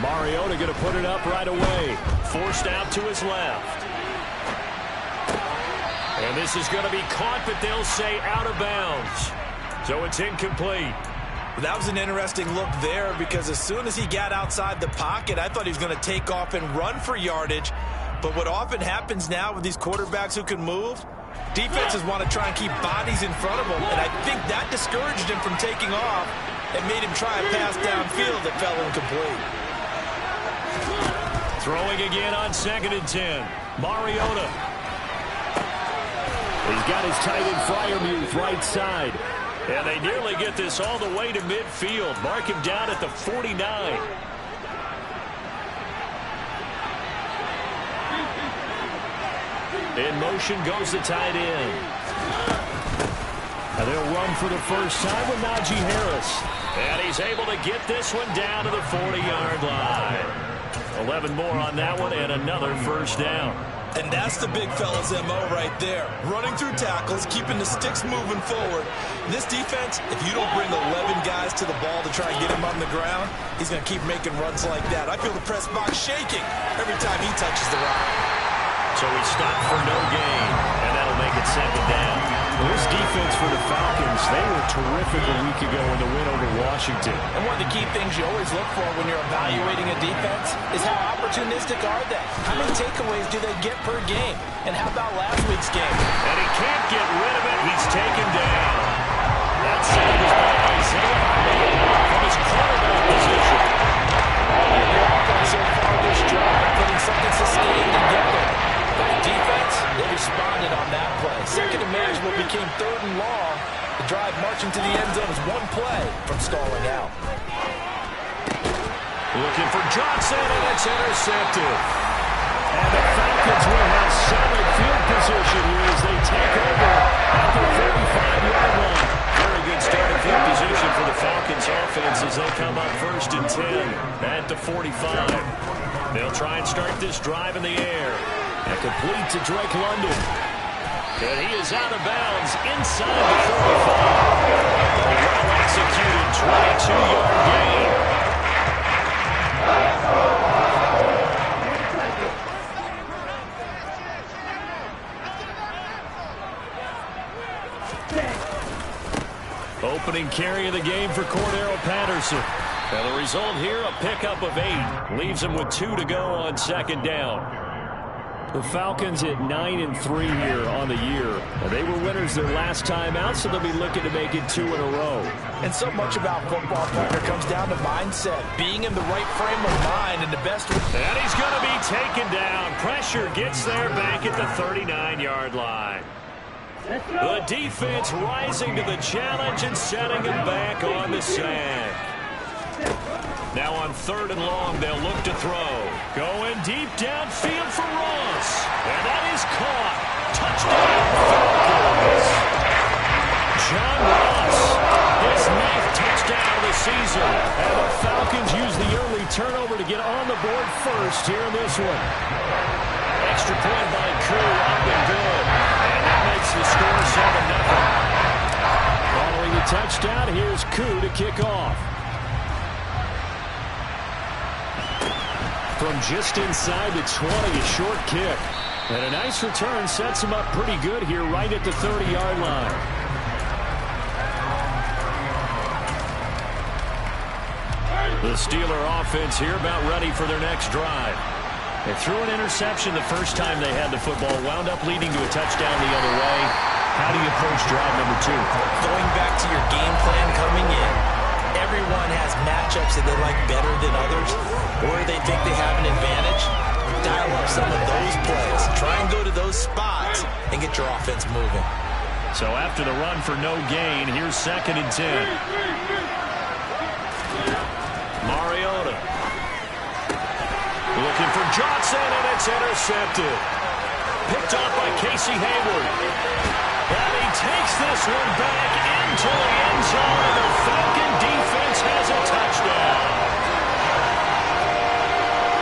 Mariota going to put it up right away. Forced out to his left. And this is going to be caught, but they'll say out of bounds. So it's incomplete. That was an interesting look there because as soon as he got outside the pocket, I thought he was going to take off and run for yardage. But what often happens now with these quarterbacks who can move, defenses want to try and keep bodies in front of them. And I think that discouraged him from taking off and made him try a pass downfield that fell incomplete. Throwing again on 2nd and 10. Mariota. He's got his tight end Freiermuth right side. And they nearly get this all the way to midfield. Mark him down at the 49. In motion goes the tight end. And they'll run for the first time with Najee Harris. And he's able to get this one down to the 40-yard line. 11 more on that one and another first down. And that's the big fella's MO right there. Running through tackles, keeping the sticks moving forward. This defense, if you don't bring 11 guys to the ball to try and get him on the ground, he's going to keep making runs like that. I feel the press box shaking every time he touches the rock. So he stopped for no gain, and that'll make it 2nd down. Well, this defense for the Falcons, they were terrific a week ago in the win over Washington. And one of the key things you always look for when you're evaluating a defense is how opportunistic are they? How many takeaways do they get per game? And how about last week's game? And he can't get rid of it. He's taken down. That save is by Isaiah from his quarterback position. The offense so far this drive, putting something sustained together. But the defense, they responded on that play. Second and manageable became 3rd and long. The drive marching to the end zone is one play from stalling out. Looking for Johnson, and it's intercepted. And the Falcons will have solid field position here as they take over at the 35-yard line. Very good starting field position for the Falcons offense as they come up 1st and 10 at the 45. They'll try and start this drive in the air. And complete to Drake London. And he is out of bounds inside the 45. Well-executed 22-yard gain. Opening carry of the game for Cordero Patterson. And the result here, a pickup of 8. Leaves him with 2 to go on 2nd down. The Falcons at 9-3 here on the year. They were winners their last time out, so they'll be looking to make it 2 in a row. And so much about football, partner, comes down to mindset. Being in the right frame of mind and the best. And he's going to be taken down. Pressure gets there back at the 39-yard line. The defense rising to the challenge and setting him back on the sack. Now on 3rd and long, they'll look to throw. Going deep downfield for Ross. And that is caught. Touchdown, Falcons. John Ross, his 9th touchdown of the season. And the Falcons use the early turnover to get on the board first here in this one. Extra point by Koo, up and good. And that makes the score 7-0. Following the touchdown, here's Koo to kick off. From just inside the 20, a short kick. And a nice return sets him up pretty good here right at the 30-yard line. The Steeler offense here about ready for their next drive. They threw an interception the first time they had the football, wound up leading to a touchdown the other way. How do you approach drive number 2? Going back to your game plan coming in. Everyone has matchups that they like better than others, or they think they have an advantage. Dial up some of those plays. Try and go to those spots and get your offense moving. So after the run for no gain, here's 2nd and 10. Mariota. Looking for Johnson, and it's intercepted. Picked off by Casey Hayward. And he takes this one back into the end zone, and the Falcon defense has a touchdown.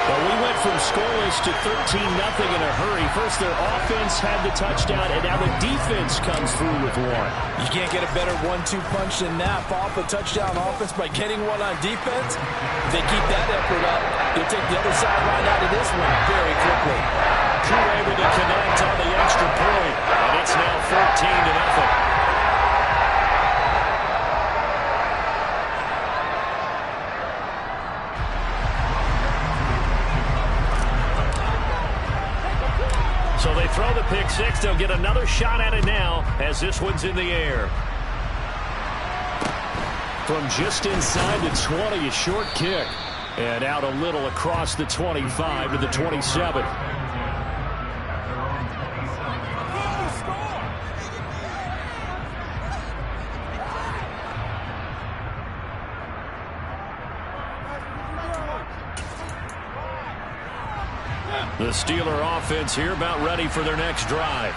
Well, we went from scoreless close to 13-0 in a hurry. First, their offense had the touchdown, and now the defense comes through with one. You can't get a better 1-2 punch than that. Off a touchdown offense by getting one on defense. If they keep that effort up, they'll take the other sideline out of this one very quickly. Crew able to connect on the extra point, and it's now 14-0. So they throw the pick six. They'll get another shot at it now as this one's in the air. From just inside the 20, a short kick. And out a little across the 25 to the 27. The Steeler offense here about ready for their next drive.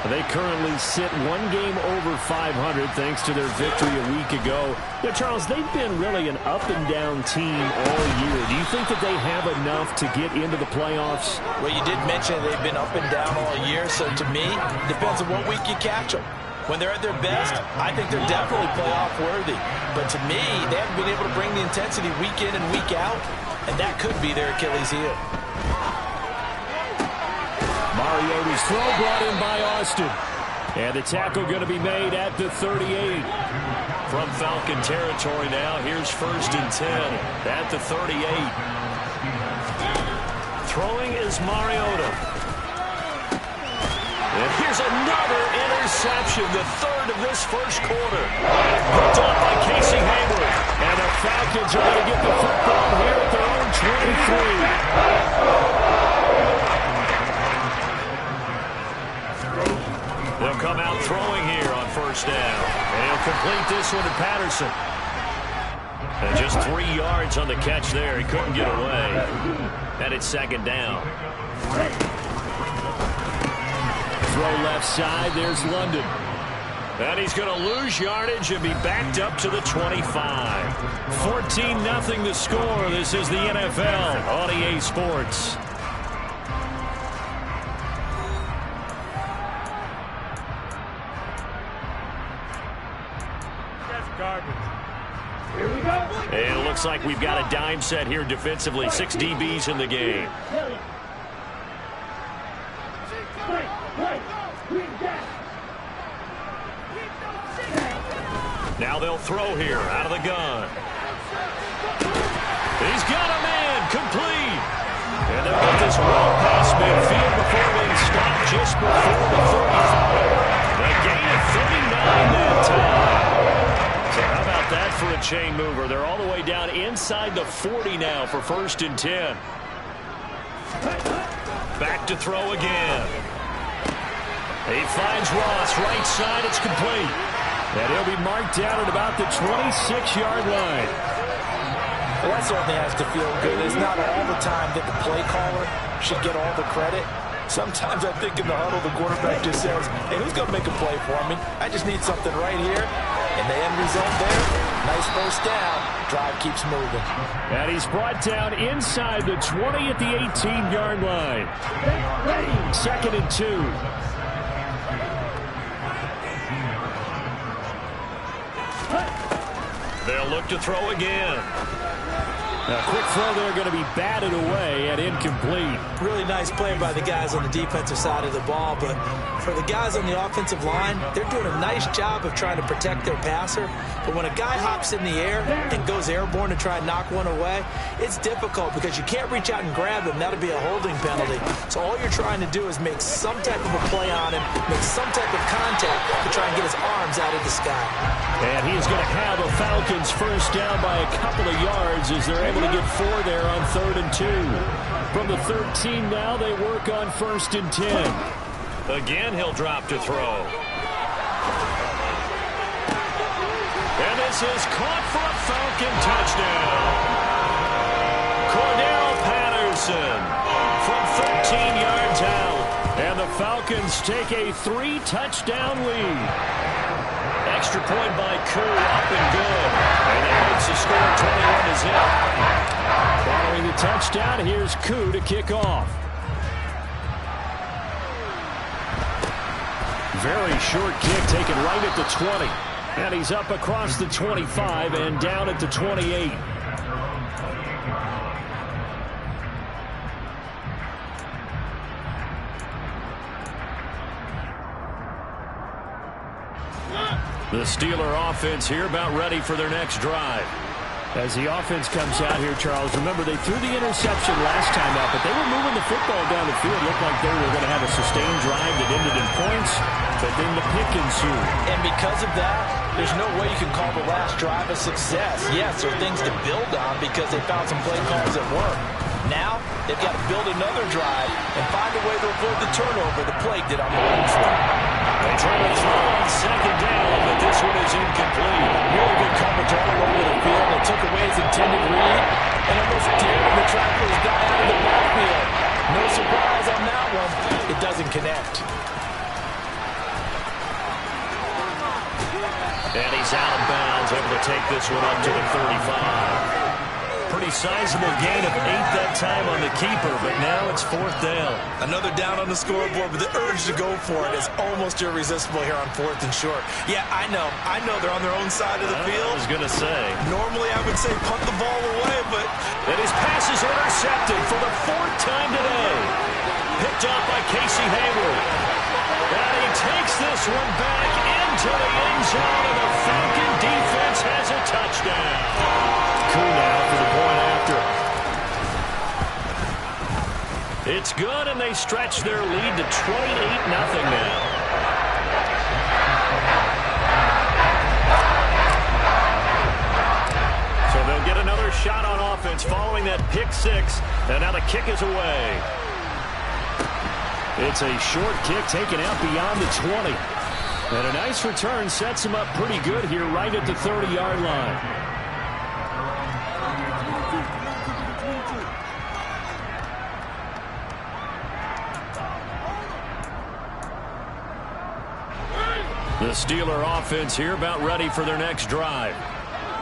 They currently sit one game over 500 thanks to their victory a week ago. Yeah, Charles, they've been really an up-and-down team all year. Do you think that they have enough to get into the playoffs? Well, you did mention they've been up and down all year, so to me, it depends on what week you catch them. When they're at their best, I think they're definitely playoff worthy. But to me, they haven't been able to bring the intensity week in and week out, and that could be their Achilles heel. Mariota's throw brought in by Austin. And the tackle going to be made at the 38. From Falcon territory now, here's 1st and 10 at the 38. Throwing is Mariota. And here's another interception, the third of this first quarter. Picked up by Casey Hayward. And the Falcons are going to get the football here at their own 23. They'll come out throwing here on 1st down. And he'll complete this one to Patterson. And just 3 yards on the catch there. He couldn't get away. And it's 2nd down. Throw left side. There's London. And he's going to lose yardage and be backed up to the 25. 14-0 the score. This is the NFL on EA Sports. And it looks like we've got a dime set here defensively. 6 DBs in the game. Now they'll throw here out of the gun. He's got a man complete. And they'll get this well past midfield before being stopped just before the 35. The gain of 39 that time. So how about that for a chain mover? They're all the way down inside the 40 now for 1st and 10. Back to throw again. He finds Ross right side. It's complete. And he'll be marked down at about the 26-yard line. Well, that certainly has to feel good. It's not all the time that the play caller should get all the credit. Sometimes I think in the huddle, the quarterback just says, hey, who's going to make a play for me? I just need something right here. And the end result there, nice 1st down. Drive keeps moving. And he's brought down inside the 20 at the 18-yard line. 2nd and 2. They'll look to throw again. A quick throw there going to be batted away and incomplete. Really nice play by the guys on the defensive side of the ball, but for the guys on the offensive line, they're doing a nice job of trying to protect their passer. But when a guy hops in the air and goes airborne to try and knock one away, it's difficult because you can't reach out and grab him. That'll be a holding penalty. So all you're trying to do is make some type of a play on him, make some type of contact to try and get his arms out of the sky. And he's going to have a Falcons 1st down by a couple of yards as they're able to get 4 there on 3rd and 2. From the 13 now, they work on 1st and 10. Again, he'll drop to throw. And this is caught for a Falcon touchdown. Cordell Patterson from 13 yards out. And the Falcons take a 3-touchdown lead. Extra point by Koo, up and good. And that makes the score 21-0. Following the touchdown, here's Koo to kick off. very short kick taken right at the 20. And he's up across the 25 and down at the 28. The Steeler offense here about ready for their next drive. As the offense comes out here, Charles, remember they threw the interception last time out, but they were moving the football down the field. Looked like they were going to have a sustained drive that ended in points, but then the pick ensued. And because of that, there's no way you can call the last drive a success. Yes, there are things to build on because they found some play calls that work. Now, they've got to build another drive and find a way to avoid the turnover that plagued it on the run front. They try to throw on second down, but this one is incomplete. Really good coverage all over the field. They took away his intended read and almost dared him to track this guy out of the backfield. No surprise on that one. It doesn't connect. And he's out of bounds, able to take this one up to the 35. Pretty sizable gain of 8 that time on the keeper, but now it's 4th down. Another down on the scoreboard, but the urge to go for it is almost irresistible here on 4th and short. Yeah, I know they're on their own side of the field. I was going to say. Normally I would say punt the ball away, but... And his pass is intercepted for the 4th time today. Picked up by Casey Hayward. And he takes this one back into the end zone, and the Falcon defense has a touchdown. Cool now for the point after. It's good, and they stretch their lead to 28-0 now. So they'll get another shot on offense following that pick six, and now the kick is away. It's a short kick taken out beyond the 20. And a nice return sets him up pretty good here right at the 30-yard line. The Steeler offense here about ready for their next drive.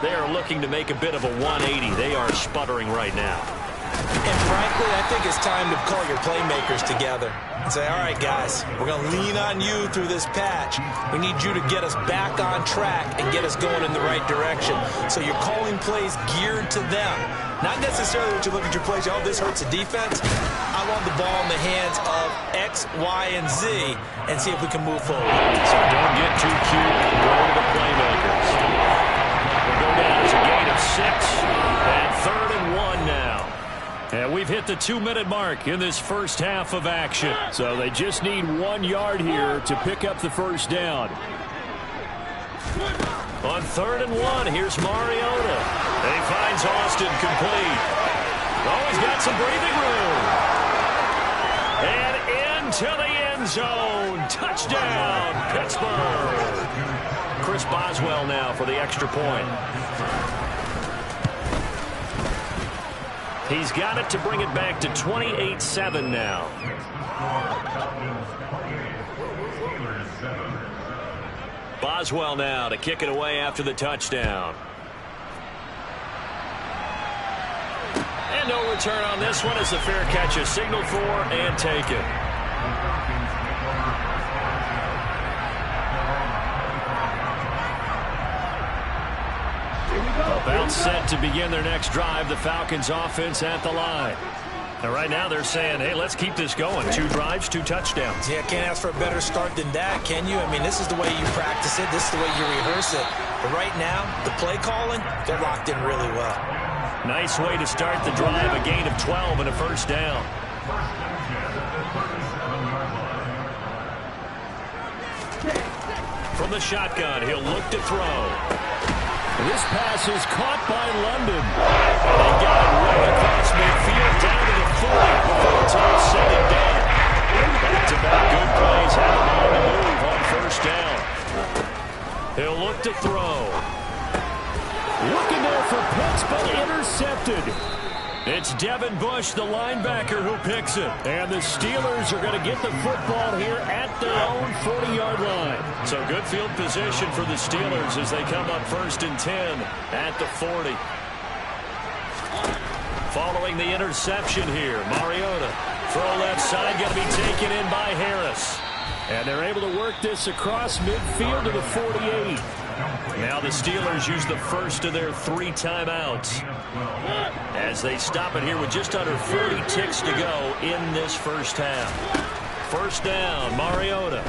They are looking to make a bit of a 180. They are sputtering right now. And frankly, I think it's time to call your playmakers together and say, all right, guys, we're going to lean on you through this patch. We need you to get us back on track and get us going in the right direction. So you're calling plays geared to them. Not necessarily when you look at your plays, oh, this hurts the defense. I want the ball in the hands of X, Y, and Z and see if we can move forward. So don't get too cute and go to the playmakers. We'll go down as a gain of 6 and 3rd and 1 now. And we've hit the 2-minute mark in this first half of action. So they just need 1 yard here to pick up the first down. On 3rd and 1, here's Mariota. He finds Austin complete. Oh, he's got some breathing room. And into the end zone. Touchdown, Pittsburgh. Chris Boswell now for the extra point. He's got it to bring it back to 28-7 now. Boswell now to kick it away after the touchdown. And no return on this one as the fair catch is signaled for and taken. About set to begin their next drive, the Falcons offense at the line. And right now they're saying, hey, let's keep this going. 2 drives, 2 touchdowns. Yeah, can't ask for a better start than that, can you? I mean, this is the way you practice it. This is the way you rehearse it. But right now, the play calling, they're locked in really well. Nice way to start the drive, a gain of 12 and a first down. From the shotgun, he'll look to throw. This pass is caught by London. They got it right across midfield down to the 40 before it's all said and done. Back-to-back good plays have him on the move on first down. He'll look to throw. Looking there for Pitts, but intercepted. It's Devin Bush, the linebacker, who picks it. And the Steelers are going to get the football here at their own 40-yard line. So good field position for the Steelers as they come up 1st and 10 at the 40. Following the interception here, Mariota. Throw left side, going to be taken in by Harris. And they're able to work this across midfield to the 48. Now the Steelers use the first of their 3 timeouts as they stop it here with just under 40 ticks to go in this first half. First down, Mariota.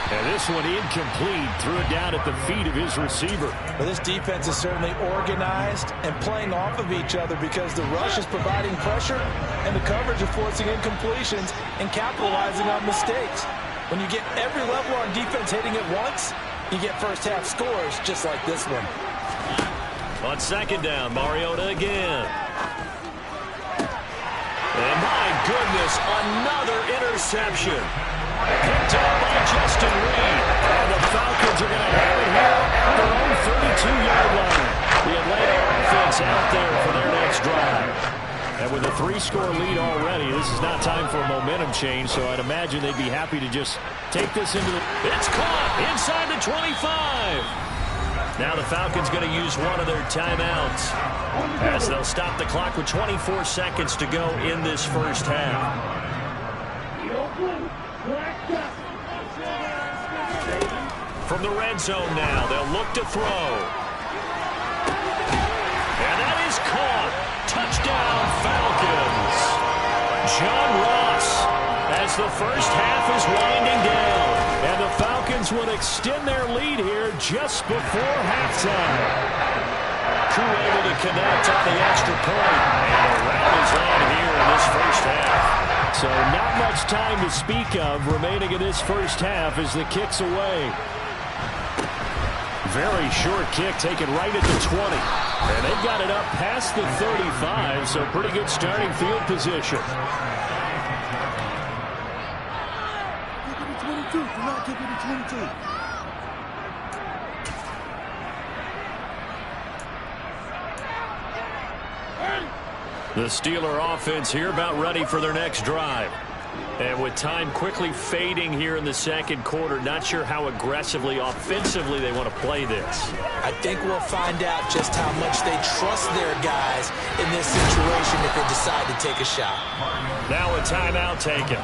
And this one incomplete. Threw it down at the feet of his receiver. Well, this defense is certainly organized and playing off of each other because the rush is providing pressure and the coverage is forcing incompletions and capitalizing on mistakes. When you get every level on defense hitting it once, you get first half scores just like this one. On second down, Mariota again. And my goodness, another interception. Picked up by Justin Reed. And the Falcons are going to have it here at their own 32-yard line. The Atlanta offense out there for their next drive. And with a 3-score lead already, this is not time for a momentum change, so I'd imagine they'd be happy to just take this into the... It's caught inside the 25. Now the Falcons going to use one of their timeouts as they'll stop the clock with 24 seconds to go in this first half. From the red zone now, they'll look to throw. And that is caught. Touchdown, Falcons. John Ross as the first half is winding down. And the Falcons will extend their lead here just before halftime. Crew able to connect on the extra point. And a round is on here in this first half. So not much time to speak of remaining in this first half as the kick's away. Very short kick taken right at the 20. And they've got it up past the 35, so pretty good starting field position. The Steeler offense here about ready for their next drive. And with time quickly fading here in the second quarter, not sure how aggressively, offensively they want to play this. I think we'll find out just how much they trust their guys in this situation if they decide to take a shot. Now a timeout taken.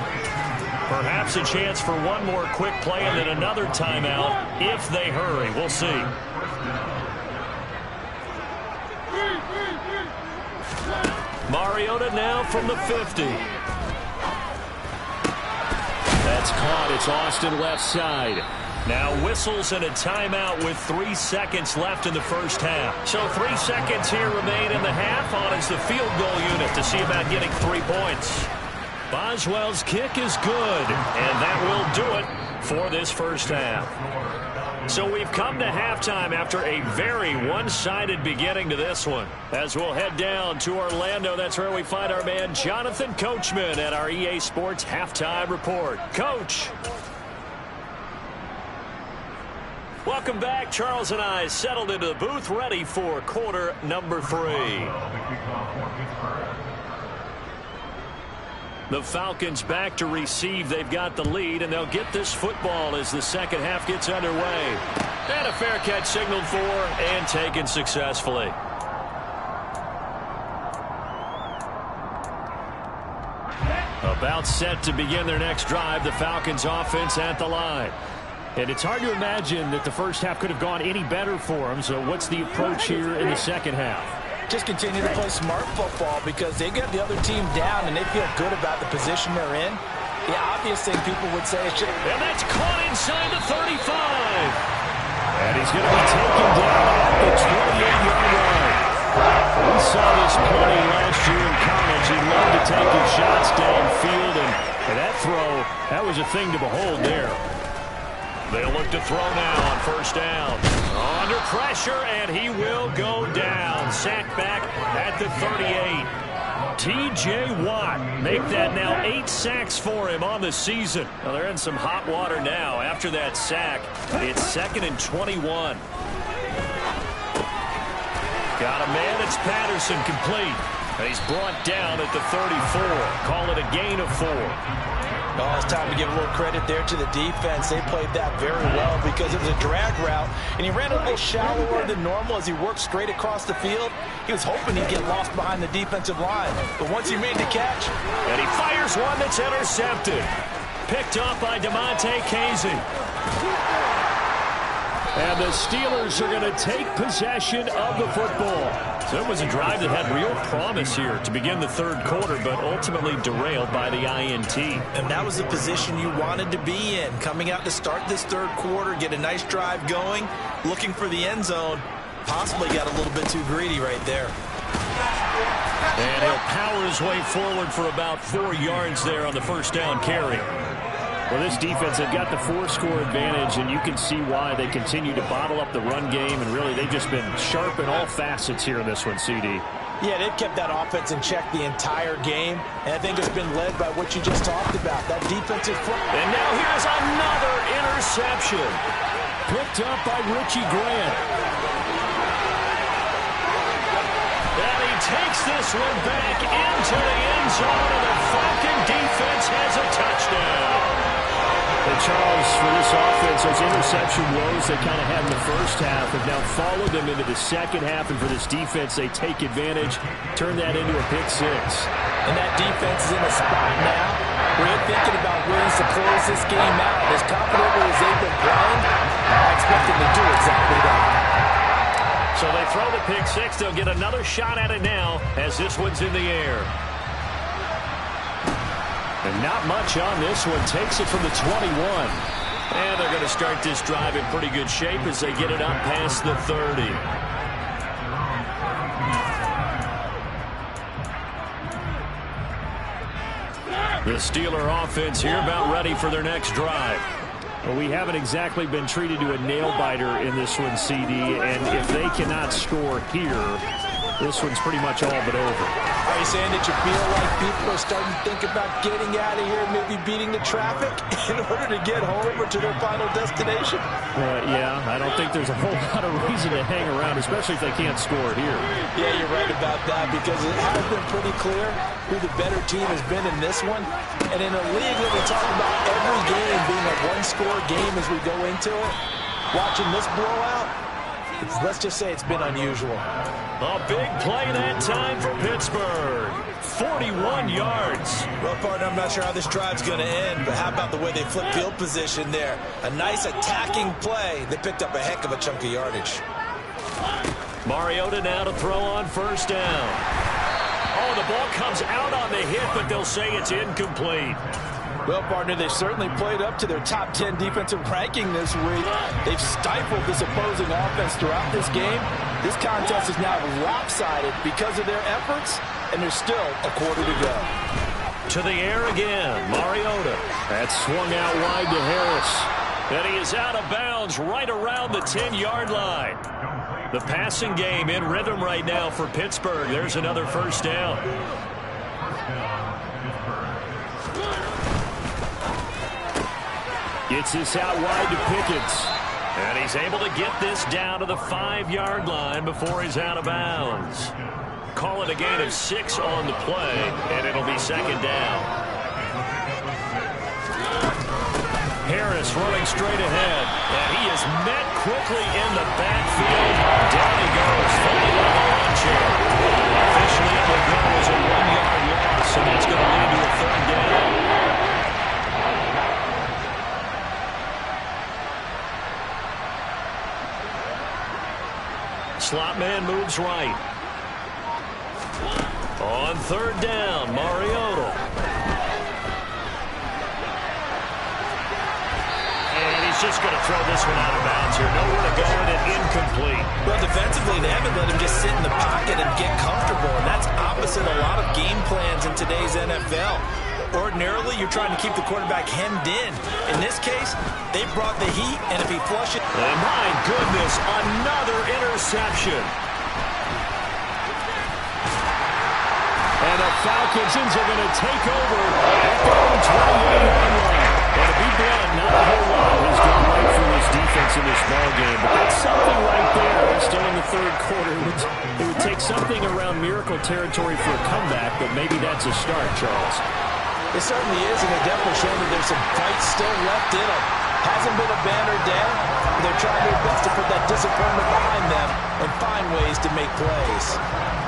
Perhaps a chance for one more quick play and then another timeout if they hurry. We'll see. Mariota now from the 50. That's caught. It's Austin left side. Now whistles and a timeout with 3 seconds left in the first half. So 3 seconds here remain in the half. On is the field goal unit to see about getting 3 points. Boswell's kick is good, and that will do it for this first half. So we've come to halftime after a very one-sided beginning to this one. As we'll head down to Orlando, that's where we find our man Jonathan Coachman at our EA Sports Halftime Report. Coach. Welcome back. Charles and I settled into the booth ready for quarter number 3. The Falcons back to receive. They've got the lead, and they'll get this football as the second half gets underway. And a fair catch signaled for and taken successfully. About set to begin their next drive, the Falcons offense at the line. And it's hard to imagine that the first half could have gone any better for them. So what's the approach here in the second half? Just continue to play smart football because they get the other team down and they feel good about the position they're in. The obvious thing people would say is... And that's caught inside the 35. And he's going to be taken down at the 28-yard line. We saw this plenty last year in college. He loved to take his shots downfield, and that throw, that was a thing to behold there. They'll look to throw now on first down. Under pressure, and he will go down. Sacked back at the 38. T.J. Watt make that now 8 sacks for him on the season. Well, they're in some hot water now. After that sack, it's 2nd and 21. Got a man. It's Patterson complete. And he's brought down at the 34. Call it a gain of 4. Oh, it's time to give a little credit there to the defense. They played that very well because it was a drag route, and he ran a little shallower than normal as he worked straight across the field. He was hoping he'd get lost behind the defensive line, but once he made the catch... And he fires one that's intercepted. picked off by DeMonte Casey. And the Steelers are going to take possession of the football. So it was a drive that had real promise here to begin the third quarter, but ultimately derailed by the INT. And that was the position you wanted to be in. Coming out to start this third quarter, get a nice drive going, looking for the end zone. Possibly got a little bit too greedy right there. And he'll power his way forward for about 4 yards there on the first down carry. Well, this defense, they've got the 4-score advantage, and you can see why they continue to bottle up the run game, and really they've just been sharp in all facets here in this one, CD. Yeah, they've kept that offense in check the entire game, and I think it's been led by what you just talked about, that defensive front. And now here's another interception. Picked up by Richie Grant. And he takes this one back into the end zone, and the Falcon defense has a touchdown. And Charles, for this offense, those interception woes they kind of had in the first half have now followed them into the second half, and for this defense, they take advantage, turn that into a pick six. And that defense is in a spot now where you're thinking about ways to close this game out. As confidently as they've been playing, I expect them to do exactly that. So they throw the pick six. They'll get another shot at it now as this one's in the air. And not much on this one. Takes it from the 21. And they're going to start this drive in pretty good shape as they get it up past the 30. The Steeler offense here about ready for their next drive. Well, we haven't exactly been treated to a nail-biter in this one, CD. And if they cannot score here, this one's pretty much all but over. Are you saying that you feel like people are starting to think about getting out of here, maybe beating the traffic in order to get home or to their final destination? Yeah, I don't think there's a whole lot of reason to hang around, especially if they can't score here. Yeah, you're right about that, because it has been pretty clear who the better team has been in this one. And in a league that we talk about every game being a one-score game as we go into it, watching this blowout, let's just say it's been unusual. A big play that time for Pittsburgh. 41 yards. Well, partner, I'm not sure how this drive's going to end, but how about the way they flip field position there? A nice attacking play. They picked up a heck of a chunk of yardage. Mariota now to throw on first down. Oh, the ball comes out on the hit, but they'll say it's incomplete. Well, partner, they certainly played up to their top 10 defensive ranking this week. They've stifled this opposing offense throughout this game. This contest is now lopsided because of their efforts, and there's still a quarter to go. To the air again, Mariota. That's swung out wide to Harris. And he is out of bounds right around the 10-yard line. The passing game in rhythm right now for Pittsburgh. There's another first down. Gets this out wide to Pickens. And he's able to get this down to the 5-yard line before he's out of bounds. Call it a gain of 6 on the play, and it'll be second down. Harris running straight ahead, and he is met quickly in the backfield. Down he goes, falling on the launcher. Officially, it will go as a 1-yard loss, and that's going to lead to a third down. Slot man moves right. On third down, Mariota. And he's just going to throw this one out of bounds here. Nowhere to go with it, incomplete. Well, defensively, they haven't let him just sit in the pocket and get comfortable, and that's opposite a lot of game plans in today's NFL. Ordinarily, you're trying to keep the quarterback hemmed in. In this case, they brought the heat, and if he flushes... And my goodness, another interception. And the Falcons are going to take over at their own 28-yard line. And to be blunt, not a whole lot has gone right for this defense in this ballgame. But that's something right there. Still in the third quarter. It would take something around miracle territory for a comeback, but maybe that's a start, Charles. It certainly is, and they're definitely showing that there's some fight still left in them. Hasn't been a banner down. They're trying their best to put that disappointment behind them and find ways to can make plays.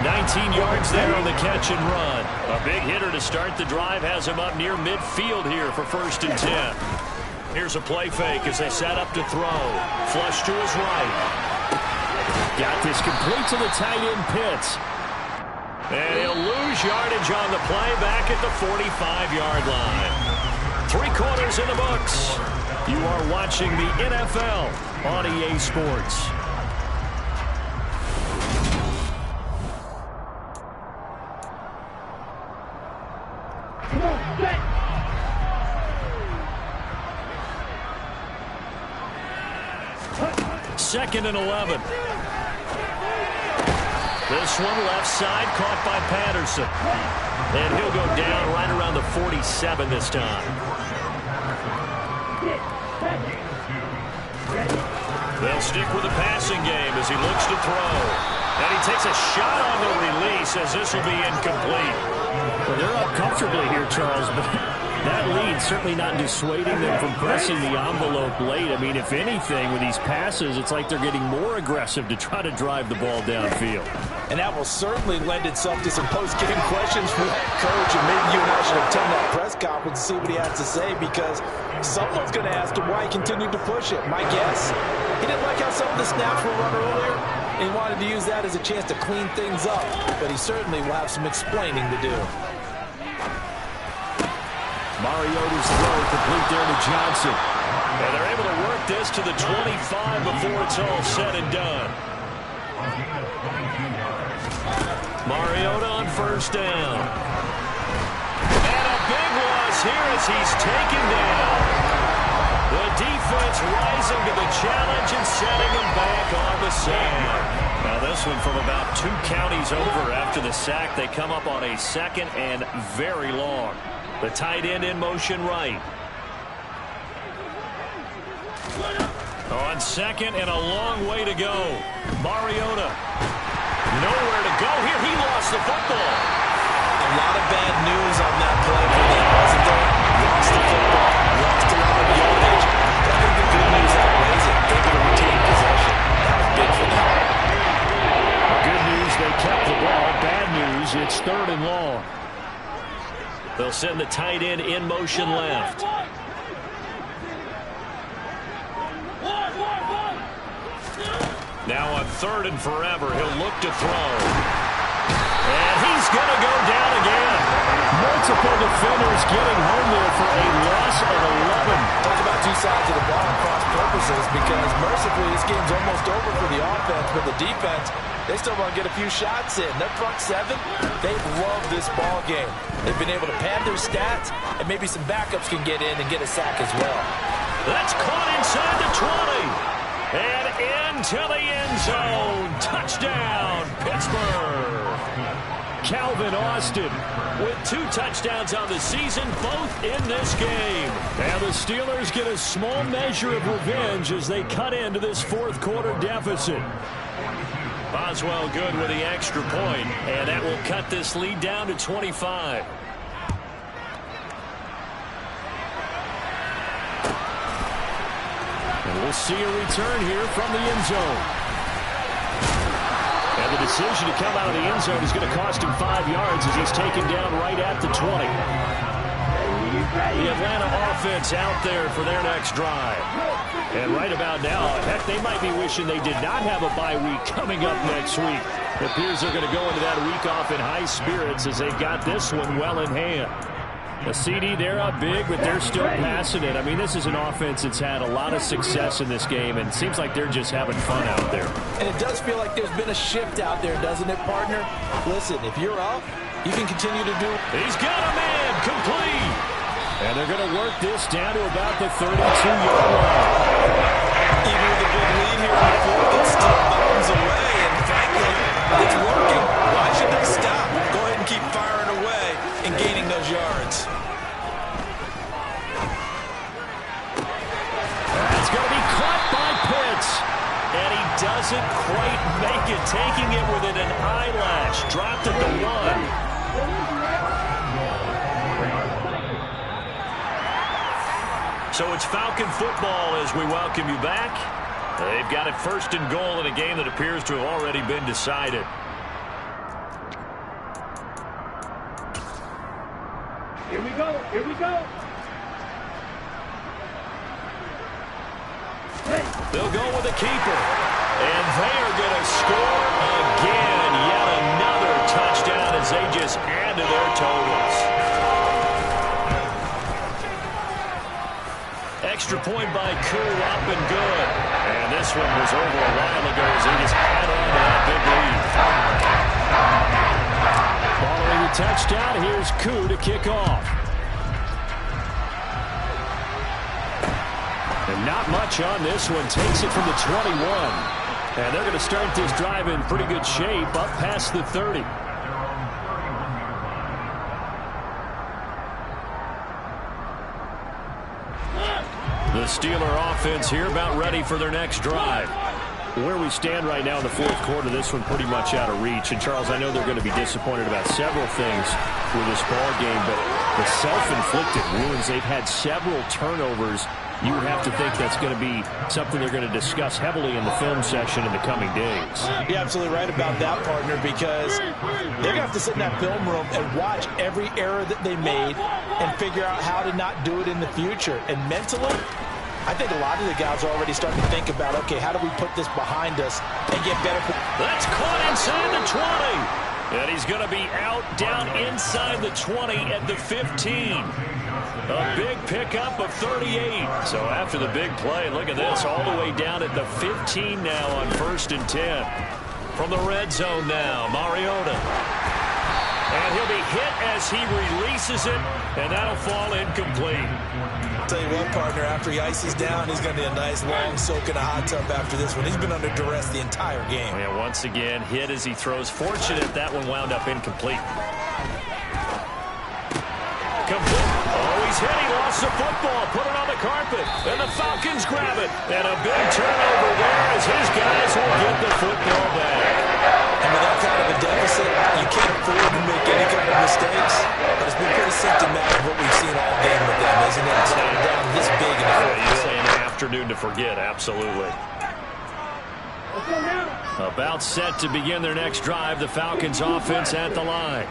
19 yards there on the catch and run. A big hitter to start the drive has him up near midfield here for 1st and 10. Here's a play fake as they set up to throw. Flush to his right. Got this complete to the tight end Pitts. And he'll lose yardage on the play back at the 45-yard line. 3 quarters in the books. You are watching the NFL on EA Sports. Second and 11. This one left side caught by Patterson. And he'll go down right around the 47 this time. They'll stick with the passing game as he looks to throw. And he takes a shot on the release as this will be incomplete. Well, they're up comfortably here, Charles, but that lead certainly not dissuading them from pressing the envelope late. I mean, if anything, with these passes, it's like they're getting more aggressive to try to drive the ball downfield. And that will certainly lend itself to some post-game questions for that coach. And maybe you and I should attend that press conference and see what he has to say, because someone's going to ask him why he continued to push it. My guess, he didn't like how some of the snaps were run earlier, and he wanted to use that as a chance to clean things up. But he certainly will have some explaining to do. Mariota's throw complete there to Johnson. And they're able to work this to the 25 before it's all said and done. Mariota on 1st down. And a big loss here as he's taken down. The defense rising to the challenge and setting him back on the sand. Now this one from about 2 counties over after the sack. They come up on a 2nd and very long. The tight end in motion right. On 2nd and a long way to go. Mariota. Nowhere to go here. He lost the football. A lot of bad news on that play for them, wasn't there? Lost the football. Lost a lot of yardage. But I think the good news outweighs it. Able to retain possession. That was big for them. Good news, they kept the ball. Bad news, it's 3rd and long. They'll send the tight end in motion left. Now on 3rd and forever, he'll look to throw. And he's going to go down again. Multiple defenders getting home there for a loss of 11. Talk about 2 sides of the ball and cross purposes, because mercifully this game's almost over for the offense, but the defense, they still want to get a few shots in. Their front 7, they love this ball game. They've been able to pad their stats, and maybe some backups can get in and get a sack as well. That's caught inside the 20. And into the end zone. Touchdown, Pittsburgh. Calvin Austin with 2 touchdowns on the season, both in this game. And the Steelers get a small measure of revenge as they cut into this 4th quarter deficit. Boswell good with the extra point, and that will cut this lead down to 25. And we'll see a return here from the end zone. And the decision to come out of the end zone is going to cost him 5 yards as he's taken down right at the 20. The Atlanta offense out there for their next drive. And right about now, heck, they might be wishing they did not have a bye week coming up next week. It appears they're going to go into that week off in high spirits as they've got this one well in hand. The CD, they're up big, but they're still passing it. I mean, this is an offense that's had a lot of success in this game, and it seems like they're just having fun out there. And it does feel like there's been a shift out there, doesn't it, partner? Listen, if you're up, you can continue to do it. He's got a man complete. And they're going to work this down to about the 32-yard line. Even with a big lead here in the 4th, it's still bounds away, and frankly, it's working. Why should they stop? Go ahead and keep firing away and gaining those yards. That's going to be caught by Pitts. And he doesn't quite make it, taking it within an eyelash. Dropped at the 1. So it's Falcon football as we welcome you back. They've got it 1st and goal in a game that appears to have already been decided. Here we go. Here we go. They'll go with the keeper. And they are going to score again. Yet another touchdown as they just add to their totals. Extra point by Koo, up and good. And this one was over a while ago as they just add on to that big lead. Following the touchdown, here's Koo to kick off. And not much on this one. Takes it from the 21. And they're going to start this drive in pretty good shape up past the 30. The Steeler offense here about ready for their next drive. Where we stand right now in the 4th quarter, this one pretty much out of reach. And, Charles, I know they're going to be disappointed about several things with this ball game, but the self-inflicted wounds, they've had several turnovers. You would have to think that's going to be something they're going to discuss heavily in the film session in the coming days. You're absolutely right about that, partner, because they're going to have to sit in that film room and watch every error that they made and figure out how to not do it in the future. And mentally, I think a lot of the guys are already starting to think about, okay, how do we put this behind us and get better? That's caught inside the 20. And he's going to be out down inside the 20 at the 15. A big pickup of 38. So after the big play, look at this, all the way down at the 15 now on 1st and 10. From the red zone now, Mariota. And he'll be hit as he releases it, and that'll fall incomplete. I'll tell you what, partner, after he ices down, he's going to be a nice long soak in a hot tub after this one. He's been under duress the entire game. Yeah, once again, hit as he throws. Fortunate that one wound up incomplete. Complete. Oh, he's hit. He lost the football. Put it on the carpet. And the Falcons grab it. And a big turnover there as his guys will get the football back. And with that kind of a deficit, you can't afford to make any kind of mistakes. But it's been pretty symptomatic of what we've seen all game with them, isn't it? It's down this big in the fourth. An afternoon to forget, absolutely. About set to begin their next drive, the Falcons offense at the line.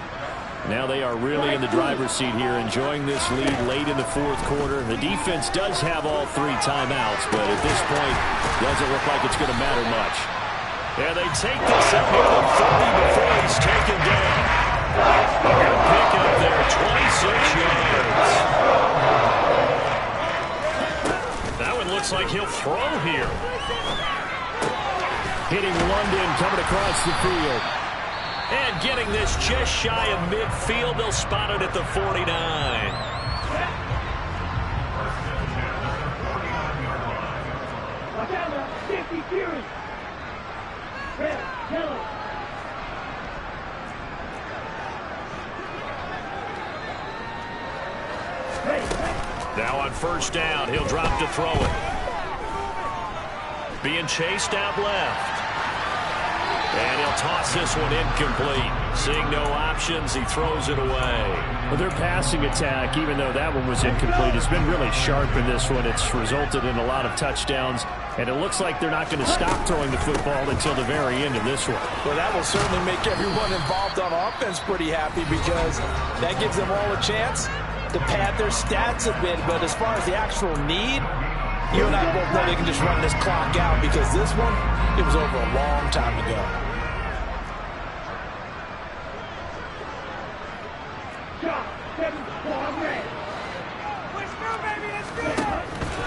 Now they are really in the driver's seat here, enjoying this lead late in the 4th quarter. The defense does have all 3 timeouts, but at this point, doesn't look like it's going to matter much. And they take this up near the 30 before he's taken down. Good pick up there, 26 yards. That one looks like he'll throw here. Hitting London, coming across the field. And getting this just shy of midfield, they'll spot it at the 49. Now on 1st down, he'll drop to throw it. Being chased out left. And he'll toss this one incomplete. Seeing no options, he throws it away. Well, their passing attack, even though that one was incomplete, has been really sharp in this one. It's resulted in a lot of touchdowns, and it looks like they're not going to stop throwing the football until the very end of this one. Well, that will certainly make everyone involved on offense pretty happy because that gives them all a chance to pad their stats a bit. But as far as the actual need, you and I both know they can just run this clock out because this one, it was over a long time ago.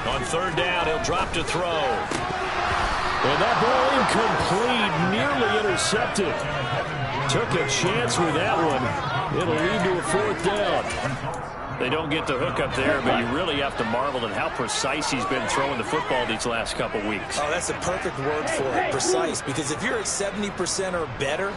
On 3rd down, he'll drop to throw. And that ball incomplete, nearly intercepted. Took a chance with that one. It'll lead to a 4th down. They don't get the hook up there, but you really have to marvel at how precise he's been throwing the football these last couple weeks. Oh, that's a perfect word for it, precise. Because if you're at 70% or better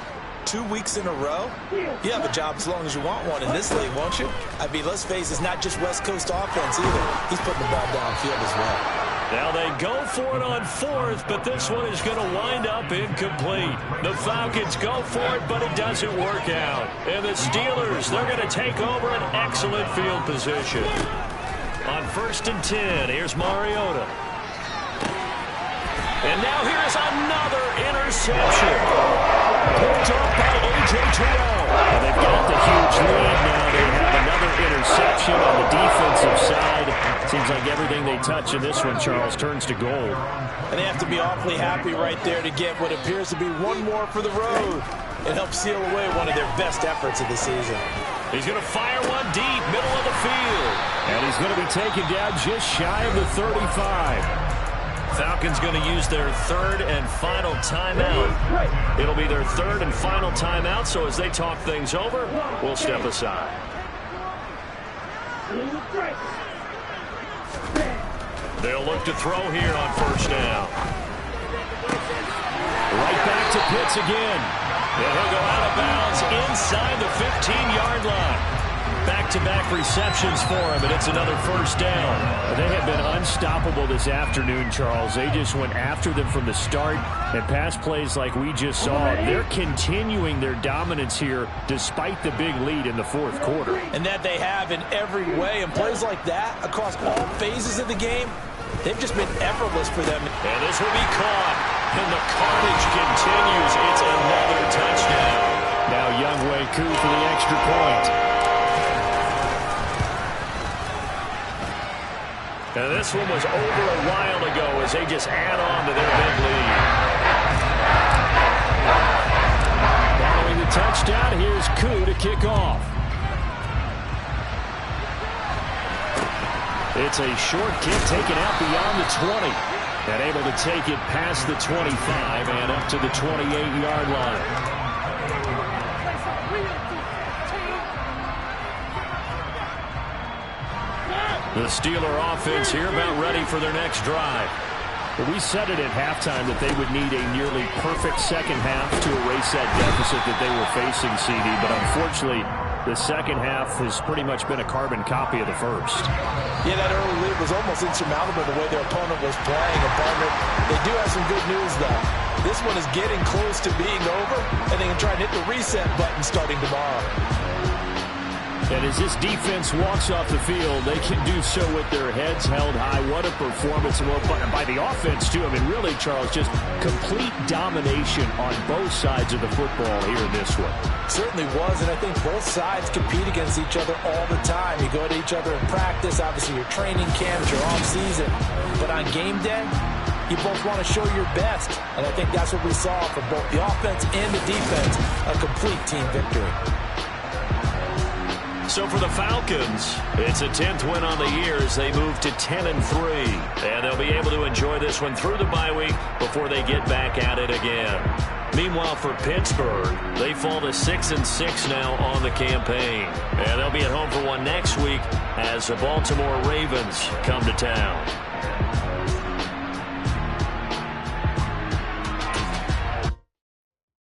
2 weeks in a row, you have a job as long as you want one in this league, won't you? I mean, let's face it, it's not just West Coast offense either. He's putting the ball downfield as well. Now they go for it on 4th, but this one is going to wind up incomplete. The Falcons go for it, but it doesn't work out. And the Steelers, they're going to take over an excellent field position. On 1st and 10, here's Mariota. And now here is another interception. Picked up by A.J. Terrell. Well, they've got the huge lead now. They have another interception on the defensive side. Seems like everything they touch in this one, Charles, turns to gold. And they have to be awfully happy right there to get what appears to be one more for the road and help seal away one of their best efforts of the season. He's going to fire one deep, middle of the field. And he's going to be taken down just shy of the 35. Falcons going to use their third and final timeout. It'll be their third and final timeout, so as they talk things over, we'll step aside. They'll look to throw here on first down. Right back to Pitts again. And he'll go out of bounds inside the 15-yard line. Back-to-back receptions for him, and it's another first down. They have been unstoppable this afternoon, Charles. They just went after them from the start, and pass plays like we just saw. They're continuing their dominance here despite the big lead in the fourth quarter. And that they have in every way. And plays like that across all phases of the game, they've just been effortless for them. And this will be caught. And the carnage continues. It's another touchdown. Now Younghoe Koo for the extra point. And this one was over a while ago as they just add on to their big lead. Following the touchdown, here's Koo to kick off. It's a short kick taken out beyond the 20. And able to take it past the 25 and up to the 28-yard line. The Steeler offense here about ready for their next drive. Well, we said it at halftime that they would need a nearly perfect second half to erase that deficit that they were facing, CD. But unfortunately, the second half has pretty much been a carbon copy of the first. Yeah, that early lead was almost insurmountable the way their opponent was playing. And partner, they do have some good news, though. This one is getting close to being over, and they can try and hit the reset button starting tomorrow. And as this defense walks off the field, they can do so with their heads held high. What a performance by the offense, too. I mean, really, Charles, just complete domination on both sides of the football here in this one. Certainly was, and I think both sides compete against each other all the time. You go to each other in practice, obviously your training camp, your off-season. But on game day, you both want to show your best. And I think that's what we saw from both the offense and the defense, a complete team victory. So for the Falcons, it's a 10th win on the year as they move to 10-3. And they'll be able to enjoy this one through the bye week before they get back at it again. Meanwhile, for Pittsburgh, they fall to 6-6 now on the campaign. And they'll be at home for one next week as the Baltimore Ravens come to town.